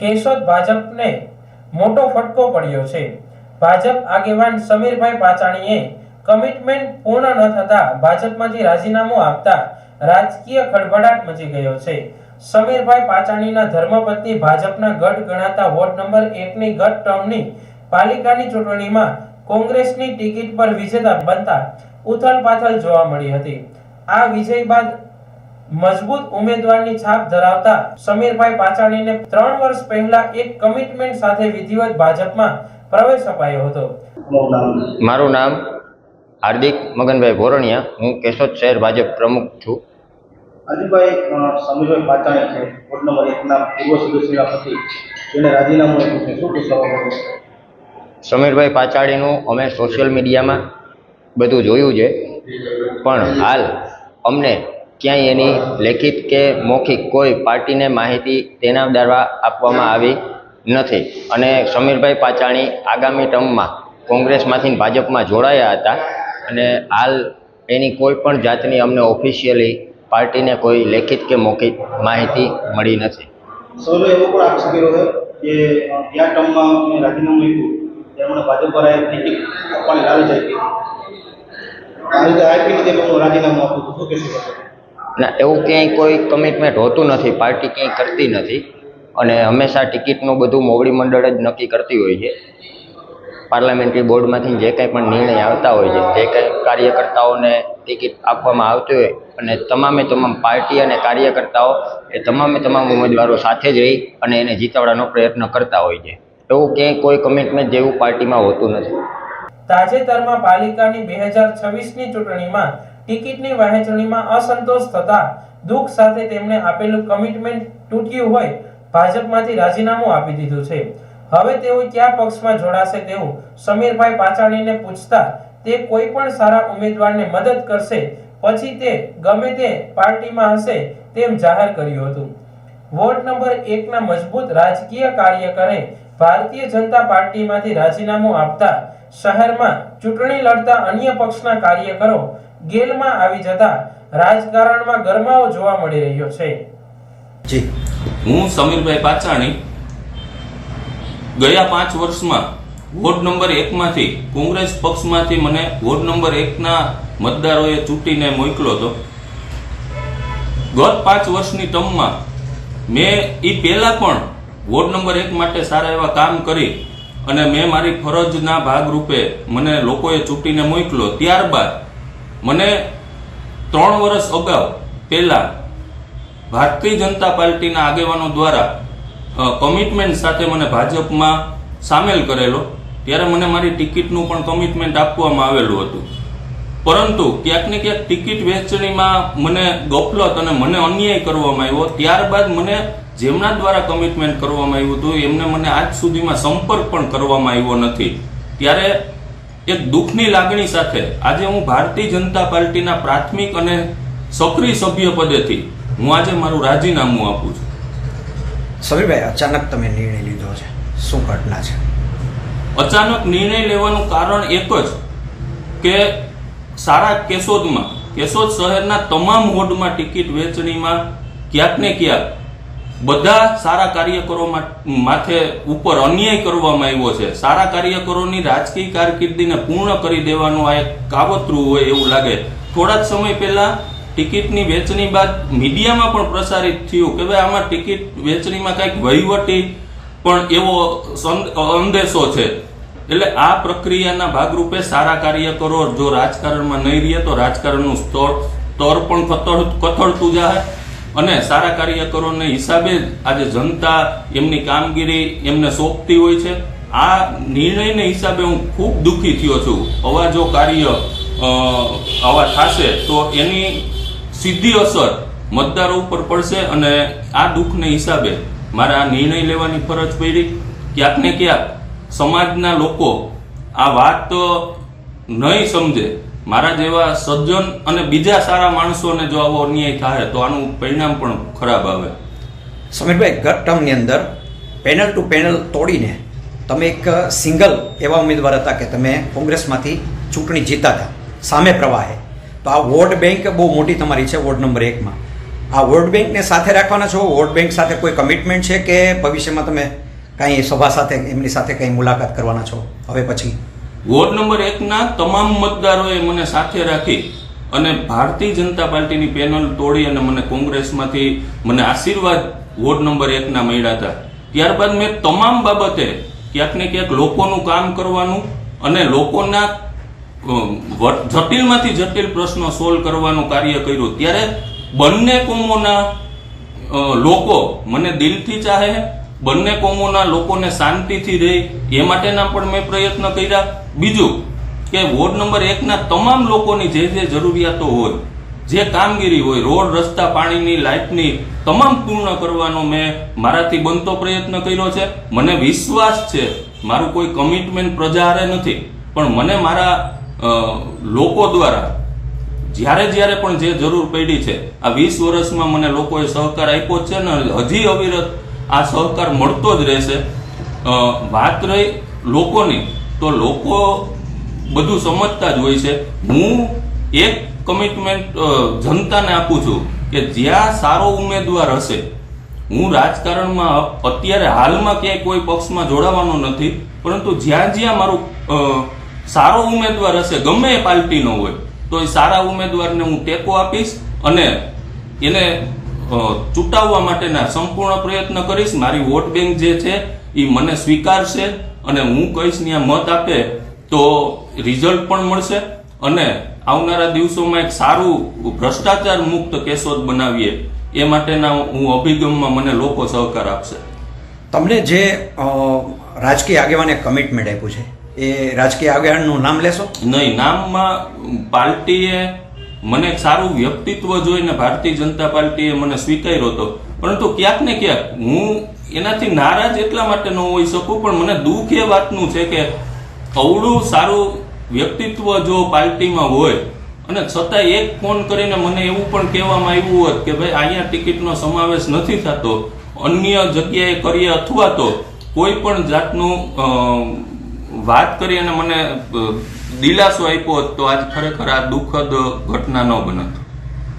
કેશોદ ભાજપને મોટો ફટકો પડ્યો છે। ભાજપ આગેવાન સમીરભાઈ પાચાણીએ કમિટમેન્ટ પૂર્ણ ન થતા ભાજપમાંથી રાજીનામું આપતા રાજકીય ખળભળાટ મચી ગયો છે। સમીરભાઈ પાચાણીના ધર્મપત્ની ભાજપના ગઢ ગણાતા વોર્ડ નંબર 1 ની ગત ટર્મની પાલિકાની ચૂંટણીમાં કોંગ્રેસની ટિકિટ પર વિજેતા બનતા ઉથલપાથલ જોવા મળી હતી। આ વિજય બાદ મજબૂત ઉમેદવારની છાપ ધરાવતા સમીરભાઈ પાચાણીને 3 વર્ષ પહેલા એક કમિટમેન્ટ સાથે વિધિવત ભાજપમાં પ્રવેશ અપાયો હતો। મારું નામ હાર્દિક મગનભાઈ ભોરણિયા, હું કેશોદ શહેર ભાજપ પ્રમુખ છું। હાર્દિકભાઈ, સમીરભાઈ પાચાણી છે વોર્ડ નંબર 1 ના પૂર્વ સદસ્યના પતિ, જેને રાજીનામું આપ્યું છે, શું કહેશો? સમીરભાઈ પાચાણીનું અમે સોશિયલ મીડિયામાં બધું જોયું છે, પણ હાલ અમને ક્યાંય એની લેખિત કે મૌખિક કોઈ પાર્ટીને માહિતી તેના દ્વારા આપવામાં આવી નથી। અને સમીરભાઈ પાચાણી આગામી ટર્મમાં કોંગ્રેસમાંથી ભાજપમાં જોડાયા હતા અને હાલ એની કોઈ પણ જાતની અમને ઓફિશિયલી પાર્ટીને કોઈ લેખિત કે મૌખિક માહિતી મળી નથી। સૌએ એવો પણ આક્ષેપ કર્યો છે કે ગયા ટર્મમાં મેં રાજીનામું આપ્યું ત્યારે મને ભાજપ પર ટિકિટ આપવાની લાલચ આપી, આ રીતે આપી નથી એટલે રાજીનામું આપ્યું, શું કહેશો? ના, એવું ક્યાંય કોઈ કમિટમેન્ટ હોતું નથી, પાર્ટી ક્યાંય કરતી નથી અને હંમેશા ટિકિટનું બધું મોવડી મંડળ જ નક્કી કરતી હોય છે। પાર્લામેન્ટરી બોર્ડમાંથી જે કંઈ પણ નિર્ણય આવતા હોય છે, જે કંઈ કાર્યકર્તાઓને ટિકિટ આપવામાં આવતી હોય અને તમામે તમામ પાર્ટી અને કાર્યકર્તાઓ એ તમામે તમામ ઉમેદવારો સાથે જ રહી અને એને જીતાડવાનો પ્રયત્ન કરતા હોય છે। એવું ક્યાંય કોઈ કમિટમેન્ટ જેવું પાર્ટીમાં હોતું નથી। તાજેતરમાં પાલિકાની 2026ની ચૂંટણીમાં ટિકિટની વહેંચણીમાં અસંતોષ થતા દુઃખ સાથે તેમણે આપેલું કમિટમેન્ટ તૂટ્યું હોય ભાજપમાંથી રાજીનામું આપી દીધું છે। હવે તેઓ કયા પક્ષમાં જોડાશે તેવું સમીરભાઈ પાચાણીને પૂછતા તે કોઈ પણ સારા ઉમેદવારને મદદ કરશે, પછી તે ગમે તે પાર્ટીમાં હશે તેમ જાહેર કર્યું હતું। વોર્ડ નંબર 1 ના મજબૂત રાજકીય કાર્યકરે ભારતીય જનતા પાર્ટીમાંથી રાજીનામું આપતા શહેરમાં ચૂંટણી લડતા અન્ય પક્ષના કાર્યકરો ગેલમાં આવી જતા રાજકારણમાં ગરમાવો જોવા મળી રહ્યો છે। જી, હું સમીરભાઈ પાચાણી ગયા 5 વર્ષમાં વોર્ડ નંબર 1 માંથી કોંગ્રેસ પક્ષમાંથી મને વોર્ડ નંબર 1 ના મતદારોએ ચૂંટીને મોકલ્યો હતો। ગત 5 વર્ષની ટર્મમાં મેં એ પહેલા પણ વોર્ડ નંબર 1 માટે સારા એવા કામ કરી અને મેં મારી ફરજના ભાગરૂપે મને લોકોએ ચૂંટીને મોકલ્યો। ત્યારબાદ મને 3 વર્ષ અગાઉ પહેલા ભારતીય જનતા પાર્ટીના આગેવાનો દ્વારા કમિટમેન્ટ સાથે મને ભાજપમાં સામેલ કરેલો, ત્યારે મને મારી ટિકિટનું પણ કમિટમેન્ટ આપવામાં આવેલું હતું, પરંતુ ક્યાંક ને ક્યાંક ટિકિટ વહેંચણીમાં મને ગફલત અને મને અન્યાય કરવામાં આવ્યો। ત્યારબાદ મને જેમના દ્વારા કમિટમેન્ટ કરવામાં આવ્યું હતું એમને મને આજ સુધીમાં સંપર્ક પણ કરવામાં આવ્યો નથી। ત્યારે એક દુઃખની લાગણી સાથે આજે હું ભારતીય જનતા પાર્ટીના પ્રાથમિક અને સક્રિય સભ્ય પદેથી હું આજે મારું રાજીનામું આપું છું। સમીરભાઈ, અચાનક તમે નિર્ણય લીધો છે, શું ઘટના છે? અચાનક નિર્ણય લેવાનું કારણ એક જ કે સારા કેશોદ શહેરના તમામ વોર્ડમાં ટિકિટ વહેંચણીમાં ક્યાંક ને ક્યાંક બધા સારા કાર્યકરો માથે ઉપર અન્યાય કરવામાં આવ્યો છે। સારા કાર્યકરોની રાજકીય કારકિર્દીને પૂર્ણ કરી દેવાનું આ એક કાવતરું હોય એવું લાગે। થોડા જ સમય પહેલા ટિકિટની વહેંચણી બાદ મીડિયામાં પણ પ્રસારિત થયું કે ભાઈ આમાં ટિકિટ વહેંચણીમાં કંઈક વહીવટી પણ એવો અંદેશો છે। એટલે આ પ્રક્રિયાના ભાગરૂપે સારા કાર્યકરો જો રાજકારણમાં નહીં રહે તો રાજકારણનું સ્તર પણ કથળતું જાય અને સારા કાર્યકરોને હિસાબે આજે જનતા એમની કામગીરી એમને સોંપતી હોય છે। આ નિર્ણયને હિસાબે હું ખૂબ દુઃખી થયો છું। આવા જો કાર્ય આવા થશે તો એની સીધી અસર મતદારો ઉપર પડશે અને આ દુઃખને હિસાબે મારે આ નિર્ણય લેવાની ફરજ પડી। ક્યાંક ને ક્યાંક સમાજના લોકો આ વાત નહીં સમજે, મારા જેવા સજ્જન અને બીજા સારા માણસોને જો આવો અન્યાય થાય તો આનું પરિણામ પણ ખરાબ આવે। સમીરભાઈ, ગત ટર્મની અંદર પેનલ ટુ પેનલ તોડીને તમે એક સિંગલ એવા ઉમેદવાર હતા કે તમે કોંગ્રેસમાંથી ચૂંટણી જીતા હતા સામે પ્રવાહે, તો આ વોટ બેંક બહુ મોટી તમારી છે વોર્ડ નંબર 1માં, આ વોટ બેંકને સાથે રાખવાના છો? વોટ બેંક સાથે કોઈ કમિટમેન્ટ છે કે ભવિષ્યમાં તમે કાંઈ સભા સાથે એમની સાથે કંઈ મુલાકાત કરવાના છો હવે પછી? વોર્ડ નંબર 1ના તમામ મતદારોએ મને સાથે રાખી અને ભારતીય જનતા પાર્ટીની પેનલ તોડી અને મને કોંગ્રેસમાંથી મને આશીર્વાદ વોર્ડ નંબર 1ના મળ્યા હતા. ત્યારબાદ મેં તમામ બાબતે ક્યાંક ને ક્યાંક લોકોનું કામ કરવાનું અને લોકોના જટિલમાંથી જટિલ પ્રશ્નો સોલ્વ કરવાનું કાર્ય કર્યું. ત્યારે બંને કોમોના લોકો મને દિલથી ચાહે, બંને કોમોના લોકોને શાંતિથી રહે એ માટેના પણ મેં પ્રયત્ન કર્યા. બીજું કે વોર્ડ નંબર 1ના તમામ લોકોની જે જે જરૂરિયાતો હોય, જે કામગીરી હોય, રોડ, રસ્તા, પાણીની, લાઇટની તમામ પૂર્ણ કરવાનો મેં મારાથી બનતો પ્રયત્ન કર્યો છે. મને વિશ્વાસ છે, મારું કોઈ કમિટમેન્ટ પ્રજાહારે નથી, પણ મને મારા લોકો દ્વારા જ્યારે પણ જે જરૂર પડી છે આ 20 વર્ષમાં મને લોકોએ સહકાર આપ્યો છે ને હજી અવિરત આ સહકાર મળતો જ રહેશે. વાત રહી લોકોની, તો લોકો બધું સમજતા જ હોય છે. હું એક કમિટમેન્ટ જનતાને આપું છું કે જ્યાં સારો ઉમેદવાર હશે, હું રાજકારણમાં અત્યારે હાલમાં ક્યાંય કોઈ પક્ષમાં જોડાવાનો નથી, પરંતુ જ્યાં મારું સારો ઉમેદવાર હશે, ગમે એ પાર્ટીનો હોય, તો એ સારા ઉમેદવારને હું ટેકો આપીશ અને એને ચૂંટાવવા માટેના સંપૂર્ણ પ્રયત્ન કરીશ. મારી વોટ બેંક જે છે એ મને સ્વીકારશે અને હું કહીશ ત્યાં મત આપે તો રિઝલ્ટ પણ મળશે અને આવનારા દિવસોમાં એક સારું ભ્રષ્ટાચાર મુક્ત કેશોદ બનાવીએ એ માટેના હું અભિગમમાં મને લોકો સહકાર આપશે. તમને જે રાજકીય આગેવાને કમિટમેન્ટ આપ્યું છે એ રાજકીય આગેવાનનું નામ લેશો? નહીં, નામમાં પાર્ટીએ મને એક સારું વ્યક્તિત્વ જોઈને ભારતીય જનતા પાર્ટીએ મને સ્વીકાર્યો હતો, પરંતુ ક્યાંક ને ક્યાંક હું એનાથી નારાજ એટલા માટે ન હોઈ શકું, પણ મને દુઃખ એ વાતનું છે કે અવળું સારું વ્યક્તિત્વ જો પાર્ટીમાં હોય અને છતાં એક ફોન કરીને મને એવું પણ કહેવામાં આવ્યું હોત કે ભાઈ અહીંયા ટિકિટનો સમાવેશ નથી થતો, અન્ય જગ્યાએ કરીએ, અથવા તો કોઈ પણ જાતનું વાત કરી અને મને દિલાસો આપ્યો હોત, તો આજ ખરેખર આ દુઃખદ ઘટના ન બનત.